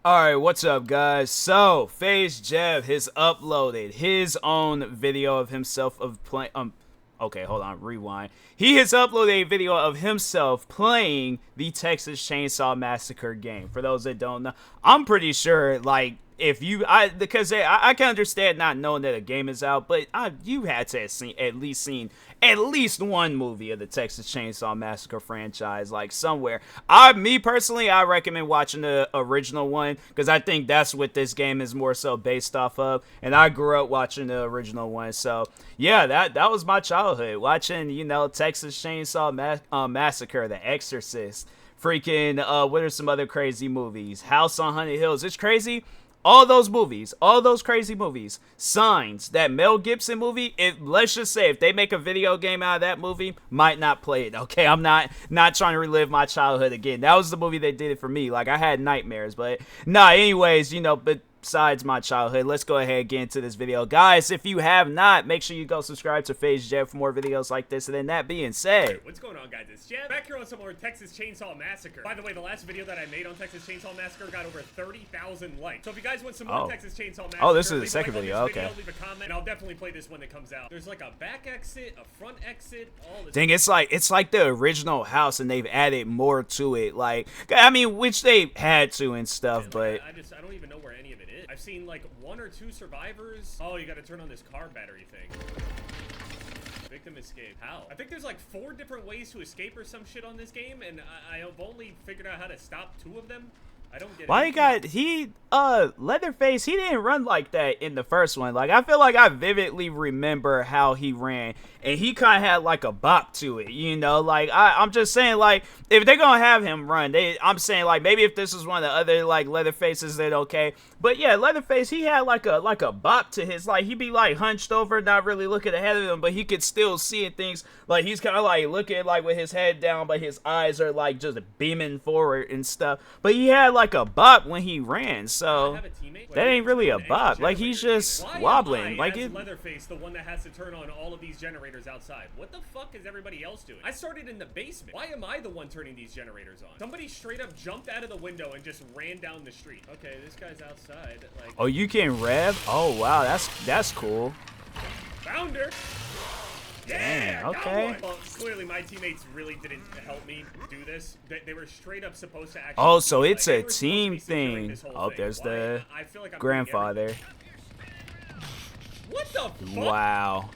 Alright, what's up guys? So, FaZe Jeff has uploaded his own video of himself of playing, okay, hold on, rewind. He has uploaded a video of himself playing the Texas Chainsaw Massacre game. For those that don't know, I'm pretty sure, like, if you, because I can understand not knowing that a game is out, but you had to have seen at least one movie of the Texas Chainsaw Massacre franchise, like somewhere. Me personally, I recommend watching the original one because I think that's what this game is more so based off of, and I grew up watching the original one. So yeah, that was my childhood, watching, you know, Texas Chainsaw Massacre, The Exorcist, freaking what are some other crazy movies? House on Haunted Hills. It's crazy. All those movies, all those crazy movies. Signs, that Mel Gibson movie, let's just say if they make a video game out of that movie, might not play it, okay? I'm not trying to relive my childhood again. That was the movie that did it for me. Like, I had nightmares, but nah, anyways, you know, but besides my childhood, let's go ahead and get into this video. Guys, if you have not, make sure you go subscribe to FaZe Jeff for more videos like this. And then that being said, what's going on, guys? It's Jeff back here on some more Texas Chainsaw Massacre. By the way, the last video that I made on Texas Chainsaw Massacre got over 30,000 likes. So if you guys want some more Texas Chainsaw Massacre, this is the second video. Okay. Leave a comment, and I'll definitely play this when it comes out. There's like a back exit, a front exit, all this. Dang, it's like the original house, and they've added more to it. Like, I mean, which they had to and stuff, but I don't even know where any of it is. I've seen like 1 or 2 survivors. Oh, you got to turn on this car battery thing. Victim escape. How? I think there's like 4 different ways to escape or some shit on this game, and I have only figured out how to stop 2 of them. I don't get it. Leatherface, he didn't run like that in the first one. Like, I feel like I vividly remember how he ran, and he kind of had like a bop to it, you know? Like, I'm just saying, like, if they're gonna have him run, I'm saying, like, maybe if this was one of the other, like, Leatherfaces, then okay. But yeah, Leatherface, he had like a bop to his, like, he'd be like hunched over, not really looking ahead of him, but he could still see things. Like, he's kind of like looking like with his head down, but his eyes are like just beaming forward and stuff. But he had like a bop when he ran, so that ain't really a bop. Like, he's just wobbling. Like, Leatherface, the one that has to turn on all of these generators outside. What the fuck is everybody else doing? I started in the basement. Why am I the one turning these generators on? Somebody straight up jumped out of the window and just ran down the street. Okay, this guy's outside. Like, oh, you can rev? Oh wow, that's cool. Found her. Damn, okay. Well, clearly my teammates really didn't help me do this. They were straight up supposed to actually. Oh, so it's a team thing. Oh, there's the grandfather. What the fuck? Wow.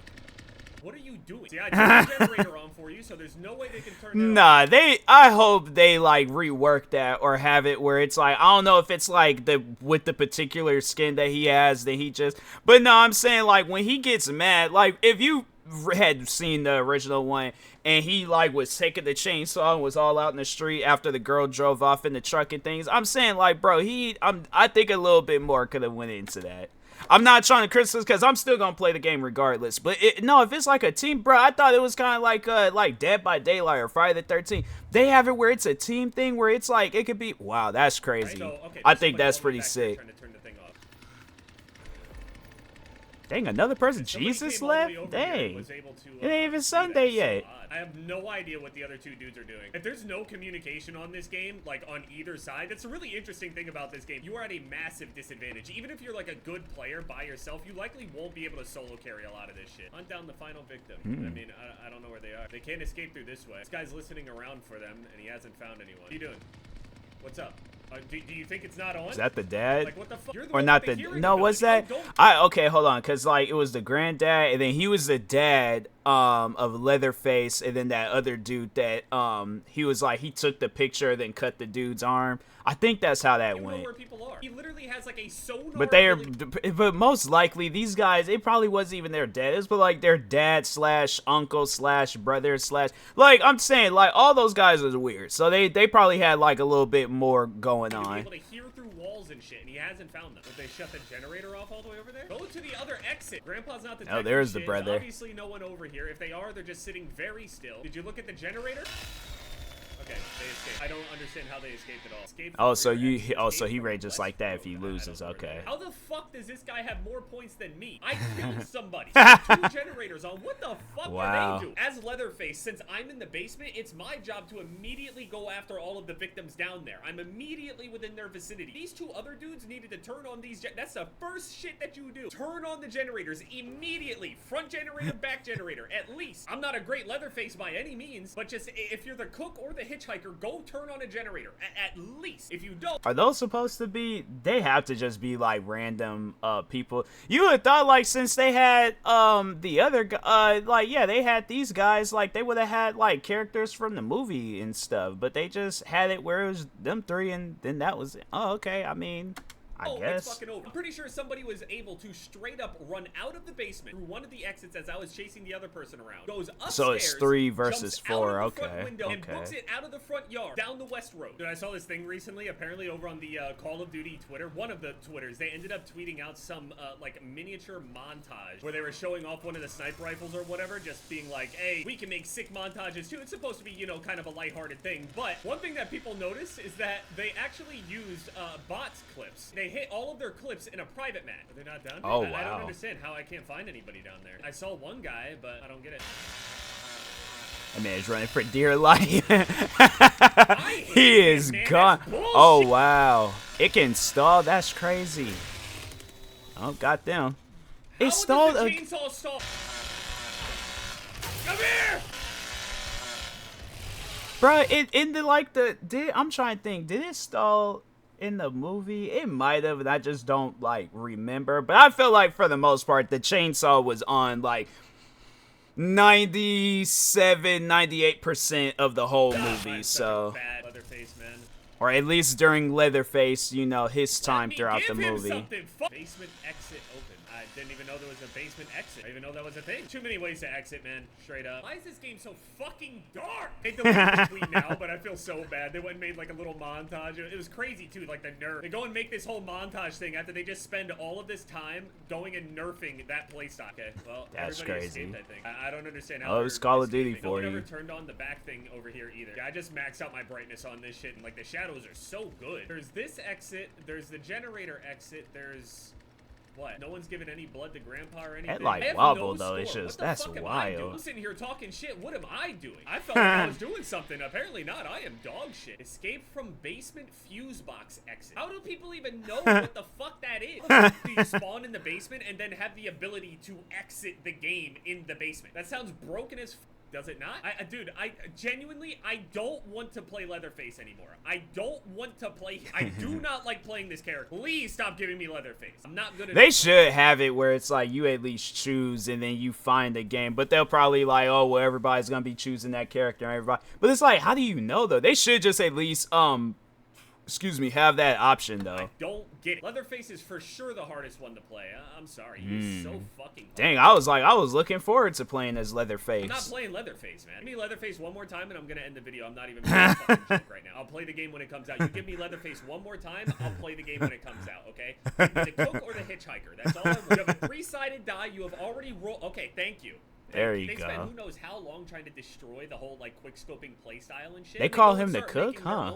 What are you doing? See, I turned the generator on for you, so there's no way they can turn it Nah, I hope they, like, rework that or have it where it's like, I don't know if it's like with the particular skin that he has that he just, but no, I'm saying, like, when he gets mad, like, if you had seen the original one and he like was taking the chainsaw and was all out in the street after the girl drove off in the truck and things, I'm saying, like, bro, I think a little bit more could have went into that. I'm not trying to criticize because I'm still gonna play the game regardless. But no, if it's like a team, bro, I thought it was kind of like Dead by Daylight or Friday the 13th. They have it where it's a team thing where it's like it could be. Wow, that's crazy. Right, so, okay, I think that's pretty sick. Dang, another person. Jesus left? Dang. It ain't even Sunday yet. I have no idea what the other 2 dudes are doing. If there's no communication on this game, like on either side, that's a really interesting thing about this game. You are at a massive disadvantage. Even if you're like a good player by yourself, you likely won't be able to solo carry a lot of this shit. Hunt down the final victim. I mean, I don't know where they are. They can't escape through this way. This guy's listening around for them, and he hasn't found anyone. What are you doing? What's up? Do you think it's not on? Is that the dad? Like, what the fuck? Or not the... No, what's that? Okay, hold on. Because, like, it was the granddad, and then he was the dad of Leatherface, and then that other dude that, he was like, he took the picture, then cut the dude's arm. I think that's how that went. Know where people are. He literally has, like, a sonar... But most likely, these guys, it probably wasn't even their dad. It was like their dad / uncle / brother / like, I'm saying, like, all those guys are weird. So they probably had, like, a little bit more going on. Able to hear through walls and shit, and he hasn't found them. Did they shut the generator off all the way over there? Go to the other exit. Grandpa's not the. Oh, there's the brother. Obviously, no one over here. If they are, they're just sitting very still. Did you look at the generator? Okay, they escaped. I don't understand how they escaped at all. So he rages like that if he loses. Okay. How the fuck fuck does this guy have more points than me? I killed somebody. 2 generators on. What the fuck are they doing? As Leatherface, since I'm in the basement, it's my job to immediately go after all of the victims down there. I'm immediately within their vicinity. These 2 other dudes needed to turn on these. That's the first shit that you do. Turn on the generators immediately. Front generator, back generator. At least. I'm not a great Leatherface by any means, but just if you're the cook or the hitchhiker, go turn on a generator. At least. If you don't. Are those supposed to be? They have to just be like random people. You would have thought like since they had the other like yeah, they had these guys, like they would have had like characters from the movie and stuff, but they just had it where it was them 3 and then that was it. Oh, okay. I mean, I guess. It's fucking over. I'm pretty sure somebody was able to straight up run out of the basement through one of the exits as I was chasing the other person around. Goes upstairs. So it's 3 versus 4. Okay. Window, and books it out of the front yard down the west road. Dude, I saw this thing recently. Apparently over on the Call of Duty Twitter, one of the Twitters, they ended up tweeting out some like miniature montage where they were showing off one of the sniper rifles or whatever, just being like, hey, we can make sick montages too. It's supposed to be, you know, kind of a lighthearted thing. But one thing that people noticed is that they actually used bots clips. They hit all of their clips in a private match. Are they not down there? Oh, wow. I don't understand how I can't find anybody down there. I saw one guy, but I don't get it. That man is running for dear life. He is gone. Oh, wow. It can stall. That's crazy. Oh, got them. It stalled. How does the chainsaw stall? Come here! Bro, I'm trying to think. Did it stall in the movie? It might have, and I just don't like remember. But I feel like for the most part, the chainsaw was on like 97-98% of the whole movie. So, bad Leatherface, man. Or at least during Leatherface, you know, his time throughout the movie. Basement exit open. I didn't even know there was a basement exit. I didn't even know that was a thing. Too many ways to exit, man. Straight up. Why is this game so fucking dark? They deleted the tweet now, but I feel so bad. They went and made like a little montage. It was crazy too, like the nerf. They go and make this whole montage thing after they just spend all of this time going and nerfing that playstyle. Okay, well, that's everybody crazy. escaped, I think. I don't understand how. Oh, it's Call of Duty for you. I never turned on the back thing over here either. Yeah, I just maxed out my brightness on this shit, and like the shadows are so good. There's this exit. There's the generator exit. There's. What? No one's giving any blood to Grandpa or anything? That like wobble though, it's just, that's wild. I'm sitting here talking shit. What am I doing? I felt like I was doing something. Apparently not. I am dog shit. Escape from basement fuse box exit. How do people even know what the fuck that is? Do you spawn in the basement and then have the ability to exit the game in the basement? That sounds broken as f. Does it not? Dude, I genuinely, I don't want to play Leatherface anymore. I don't want to play. I do not like playing this character. Please stop giving me Leatherface. I'm not good at it. They should have it where it's like you at least choose and then you find a game. But they'll probably like, oh, well, everybody's going to be choosing that character and everybody. But it's like, how do you know though? They should just at least, excuse me, have that option though. I don't get it. Leatherface is for sure the hardest one to play. I'm sorry. He's so fucking hard. Dang, I was looking forward to playing as Leatherface. I'm not playing Leatherface, man. Give me Leatherface one more time and I'm gonna end the video. I'm not even making a fucking joke right now. I'll play the game when it comes out. You give me Leatherface one more time, I'll play the game when it comes out, okay? Give me the cook or the hitchhiker. That's all I want. You have a 3-sided die. You have already rolled. Okay, thank you. There you they go. spent who knows how long trying to destroy the whole like quick scoping playstyle and shit. They call him the cook, huh?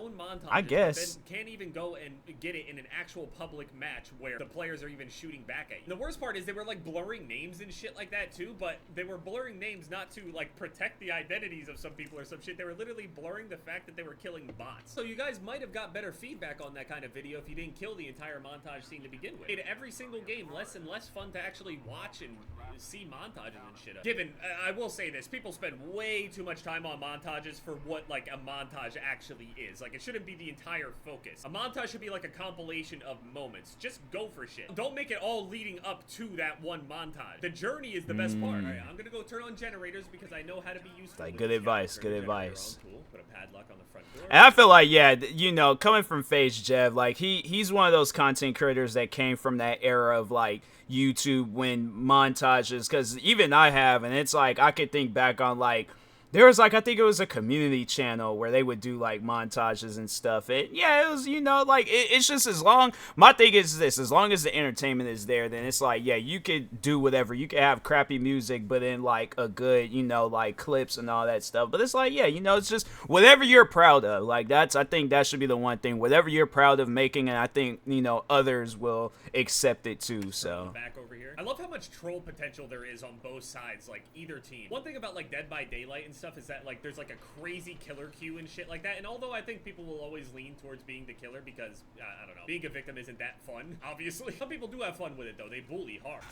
I guess. Then can't even go and get it in an actual public match where the players are even shooting back at you. The worst part is they were like blurring names and shit like that too, but they were blurring names not to like protect the identities of some people or some shit. They were literally blurring the fact that they were killing bots. So you guys might have got better feedback on that kind of video if you didn't kill the entire montage scene to begin with. It made every single game less and less fun to actually watch and see montages and shit. Given, I will say this, people spend way too much time on montages for what like a montage actually is. Like it shouldn't be the entire focus. A montage should be like a compilation of moments. Just go for shit. Don't make it all leading up to that one montage. The journey is the best part. All right, I'm gonna go turn on generators because I know how to be useful. Like good advice, good advice. Cool. Put a padlock on the front door. And I feel like, yeah, you know, coming from FaZe Jev, like he's one of those content creators that came from that era of like YouTube when montages, because even I have, and it's like I could think back on like There was like, I think it was a community channel where they would do like montages and stuff. Yeah, it was, you know, like it's just as long. My thing is this: as long as the entertainment is there, then it's like, yeah, you could do whatever. You could have crappy music, but then like a good, you know, like clips and all that stuff. But it's like, yeah, you know, it's just whatever you're proud of. Like I think that should be the one thing. Whatever you're proud of making, and I think, you know, others will accept it too. So. Back over here. I love how much troll potential there is on both sides, like either team. One thing about like Dead by Daylight and stuff is that like there's like a crazy killer queue and shit like that. And although I think people will always lean towards being the killer because I don't know, being a victim isn't that fun, obviously. Some people do have fun with it though. They bully hard.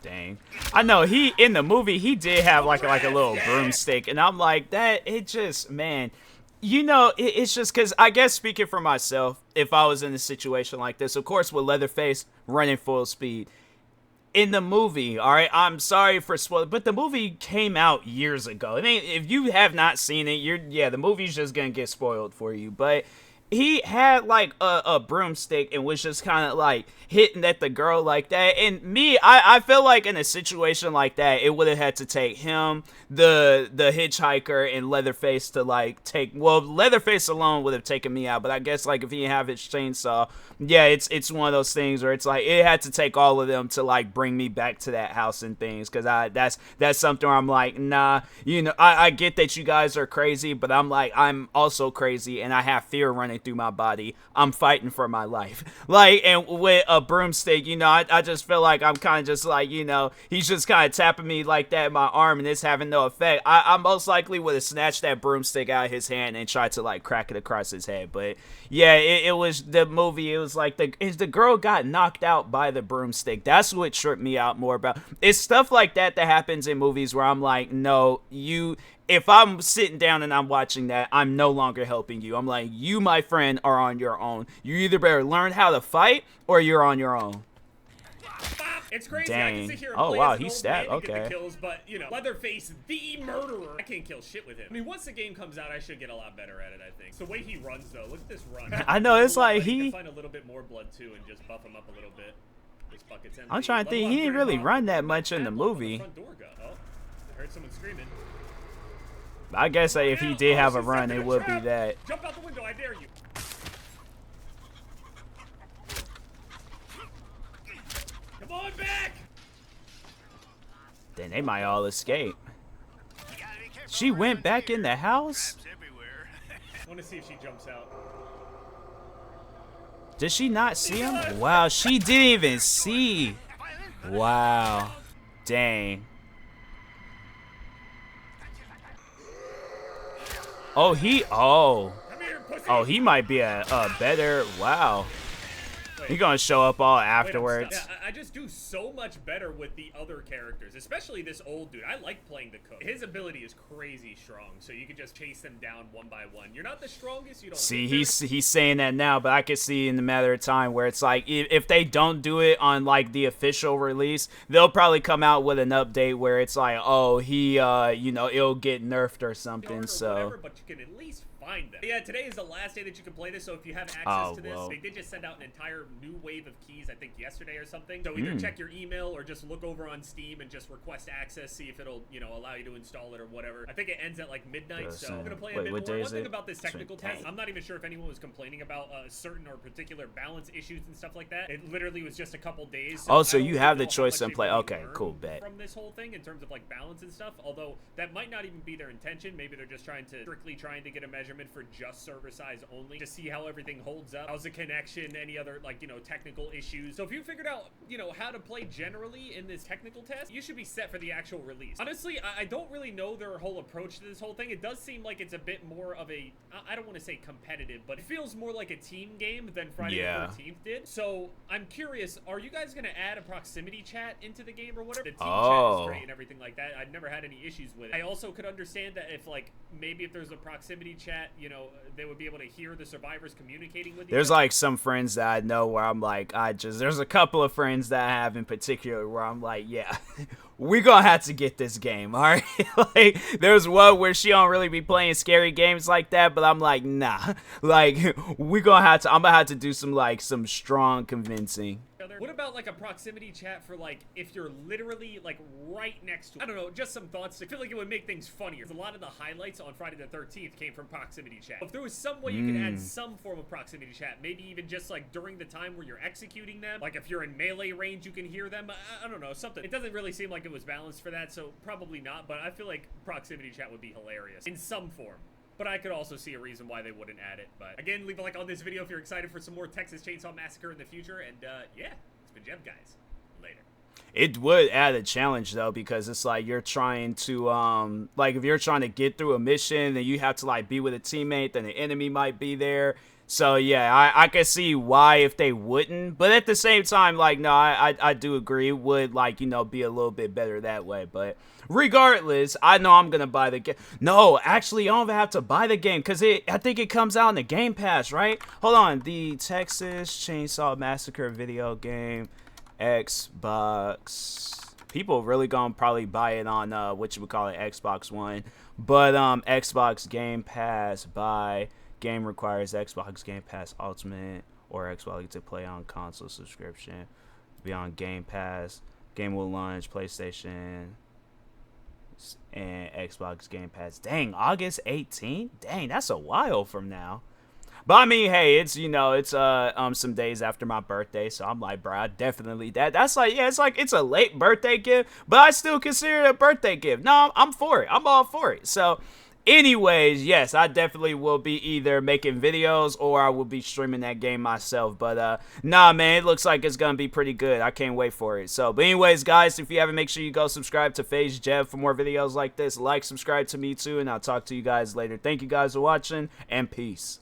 Dang. I know he in the movie he did have like a little broomstick, and I'm like, that it just, man, you know, it's just because I guess speaking for myself, if I was in a situation like this, of course with Leatherface running full speed in the movie, all right, I'm sorry for spoiling, but the movie came out years ago. I mean, if you have not seen it, the movie's just gonna get spoiled for you. But he had like a broomstick and was just kind of like hitting at the girl like that. And me, I feel like in a situation like that, it would have had to take him, the hitchhiker, and Leatherface to like take. Well, Leatherface alone would have taken me out, but I guess like if he didn't have his chainsaw, yeah, it's one of those things where it's like it had to take all of them to like bring me back to that house and things. Because that's something where I'm like, nah, you know, I get that you guys are crazy, but I'm like, I'm also crazy and I have fear running through my body. I'm fighting for my life. Like, and with a broomstick, you know, I just feel like I'm kind of just like, you know, he's just kind of tapping me like that in my arm and it's having no effect. I most likely would have snatched that broomstick out of his hand and tried to like crack it across his head. But yeah, it was the movie. It was like the girl got knocked out by the broomstick. That's what tripped me out more about. It's stuff like that happens in movies where I'm like, no, if I'm sitting down and I'm watching that, I'm no longer helping you. I'm like, you, my friend, are on your own. You either better learn how to fight or you're on your own. It's crazy. Dang. I can sit here and Oh play wow, as an he old stabbed. man to get Okay. the kills, but you know, Leatherface, the murderer. I can't kill shit with him. I mean, once the game comes out, I should get a lot better at it. I think. It's the way he runs, though. Look at this run. I know, it's like he he can find a little bit more blood too, and just buff him up a little bit. This bucket's empty. I'm trying to think. He didn't really run that much in the movie. Front door go. Oh, I heard someone screaming. I guess if he did have a run, it would be that. Jump out the window! I dare you. Come on back! Then they might all escape. She went back in the house? I want to see if she jumps out. Did she not see him? Wow, she didn't even see. Wow. Dang. Oh, he might be a better, wow. He's gonna show up all afterwards. Yeah, I just do so much better with the other characters, especially this old dude. I like playing the cook. His ability is crazy strong, so you can just chase them down one by one. You're not the strongest, you don't. See, he's saying that now, but I could see in a matter of time where it's like if they don't do it on like the official release, they'll probably come out with an update where it's like, oh, he you know, it'll get nerfed or something. So whatever, but you can at least find them. Yeah, today is the last day that you can play this, so if you have access to this, they did just send out an entire new wave of keys, I think yesterday or something. So either check your email or just look over on Steam and just request access, see if it'll, you know, allow you to install it or whatever. I think it ends at like midnight, so I'm gonna play a bit more. One thing about this technical test, I'm not even sure if anyone was complaining about certain or particular balance issues and stuff like that. It literally was just a couple days. So so you have the choice and play. Okay, cool, bet. From this whole thing in terms of like balance and stuff, although that might not even be their intention. Maybe they're just trying to get a measurement for just server size only to see how everything holds up. How's the connection? Any other like, you know, technical issues? So if you figured out, you know, how to play generally in this technical test, you should be set for the actual release. Honestly, I don't really know their whole approach to this whole thing. It does seem like it's a bit more of a, I don't want to say competitive, but it feels more like a team game than Friday the 13th did. So I'm curious, are you guys going to add a proximity chat into the game or whatever? The team chat is great and everything like that. I've never had any issues with it. I also could understand that if like, maybe if there's a proximity chat, you know, they would be able to hear the survivors communicating with you. There's like some friends that I know where I'm like, there's a couple of friends that I have in particular where I'm like, yeah, we're gonna have to get this game, all right? Like, there's one where she don't really be playing scary games like that, but I'm like, nah, like, I'm gonna have to do some strong convincing. What about like a proximity chat for like if you're literally like right next to, I don't know, just some thoughts. I feel like it would make things funnier. A lot of the highlights on Friday the 13th came from proximity chat. If there was some way you could add some form of proximity chat, maybe even just like during the time where you're executing them, like if you're in melee range you can hear them. I don't know, something. It doesn't really seem like it was balanced for that, so probably not, but I feel like proximity chat would be hilarious in some form. But I could also see a reason why they wouldn't add it. But again, leave a like on this video if you're excited for some more Texas Chainsaw Massacre in the future. And yeah, it's been Jeff, guys. Later. It would add a challenge though, because it's like you're trying to like if you're trying to get through a mission and you have to like be with a teammate, then the enemy might be there. So yeah, I can see why if they wouldn't, but at the same time, like, no, I do agree, it would, like, you know, be a little bit better that way. But regardless, I know I'm gonna buy the game. No, actually, I don't even have to buy the game because I think it comes out in the Game Pass, right? Hold on, the Texas Chainsaw Massacre video game, Xbox. People really gonna probably buy it on what you would call it, Xbox One, but Xbox Game Pass buy. Game requires Xbox Game Pass Ultimate or Xbox to play on console subscription. Be on Game Pass. Game will launch PlayStation and Xbox Game Pass. Dang, August 18th? Dang, that's a while from now. But I mean, hey, it's, you know, it's some days after my birthday, so I'm like, bro, I definitely that's like, yeah, it's a late birthday gift, but I still consider it a birthday gift. No, I'm for it. I'm all for it. So anyways, yes, I definitely will be either making videos or I will be streaming that game myself. But nah, man, it looks like it's gonna be pretty good. I can't wait for it. So, but anyways, guys, if you haven't, make sure you go subscribe to FaZe Jeff for more videos like this. Like, subscribe to me too, and I'll talk to you guys later. Thank you guys for watching, and peace.